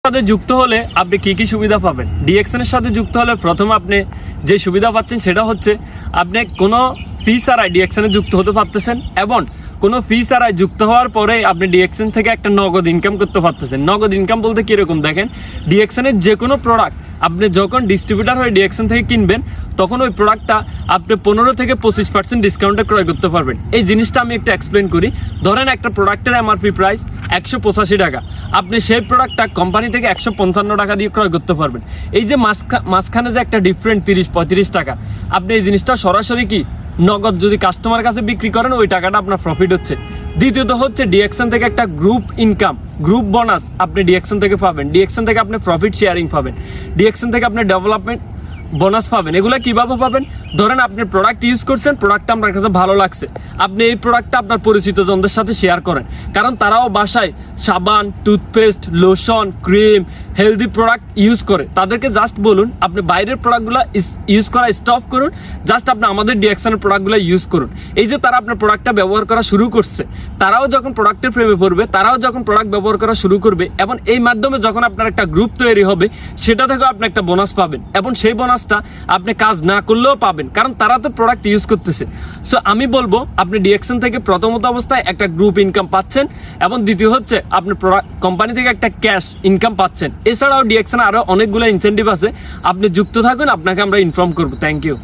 সাথে যুক্ত হলে আপনি কি সুবিধা পাবেন? ডিএক্সএন এর সাথে যুক্ত হলে প্রথমে আপনি যে সুবিধা পাচ্ছেন সেটা হচ্ছে আপনি কোনো ফি ছাড়াই ডিএক্সএন এ যুক্ত হতে পারতেছেন, এবং কোনো ফি ছাড়াই যুক্ত হওয়ার পরে আপনি ডিএক্সএন থেকে একটা নগদ ইনকাম করতে পারতেছেন। নগদ ইনকাম বলতে কিরকম দেখেন, ডিএক্সএন এর যে কোনো প্রোডাক্ট আপনি যখন ডিস্ট্রিবিউটার হয়ে ডিএক্সএন থেকে কিনবেন তখন ওই প্রোডাক্টটা আপনি 15 থেকে 25% ডিসকাউন্টে ক্রয় করতে পারবেন। এই জিনিসটা আমি একটু এক্সপ্লেন করি। ধরেন একটা প্রোডাক্টের এমআরপি প্রাইস 185 টাকা, আপনি সেই প্রোডাক্টটা কোম্পানি থেকে 155 টাকা দিয়ে ক্রয় করতে পারবেন। এই যে মাঝখানে যে একটা ডিফারেন্ট 30-35 টাকা, আপনি এই জিনিসটা সরাসরি কি নগদ যদি কাস্টমারের কাছে বিক্রি করেন ওই টাকাটা আপনার প্রফিট হচ্ছে। দ্বিতীয়ত হচ্ছে ডিএক্সএন থেকে একটা গ্রুপ ইনকাম, গ্রুপ বোনাস আপনি ডিএক্সএন থেকে পাবেন। ডিএক্সএন থেকে আপনি প্রফিট শেয়ারিং পাবেন, ডিএক্সএন থেকে আপনি ডেভেলপমেন্ট বোনাস পাবেন। এগুলো কিভাবে পাবেন? ধরেন আপনি প্রোডাক্ট ইউজ করছেন, প্রোডাক্টটা আপনার কাছে ভালো লাগছে, আপনি এই প্রোডাক্টটা আপনার পরিচিত জনদের সাথে শেয়ার করেন, কারণ তারাও বাসায় সাবান, toothpaste, lotion, cream, healthy product use করে। তাদেরকে জাস্ট বলুন আপনি বাইরের প্রোডাক্টগুলো ইউজ করা স্টপ করুন, জাস্ট আপনি আমাদের ডিএক্সএনের প্রোডাক্টগুলো ইউজ করুন। এই যে তারা আপনার প্রোডাক্টটা ব্যবহার করা শুরু করছে, তারাও যখন প্রোডাক্টের প্রেমে পড়বে, তারাও যখন প্রোডাক্ট ব্যবহার করা শুরু করবে, এবং এই মাধ্যমে যখন আপনার একটা গ্রুপ তৈরি হবে সেটা থেকেও আপনি একটা বোনাস পাবেন, এবং সেই বোনাসটা আপনি কাজ না করলেও পাবেন, কারণ তারা তো প্রোডাক্ট ইউজ করতেছে। সো আমি বলবো আপনি ডিএক্সএন থেকে প্রথমত অবস্থায় একটা গ্রুপ ইনকাম পাচ্ছেন, এবং দ্বিতীয় হচ্ছে আপনি কোম্পানি থেকে একটা ক্যাশ ইনকাম পাচ্ছেন। এছাড়াও ডিএক্সএন আরো অনেকগুলো ইনসেন্টিভ আছে, আপনি যুক্ত থাকুন, আপনাকে আমরা ইনফর্ম করবো। Thank you.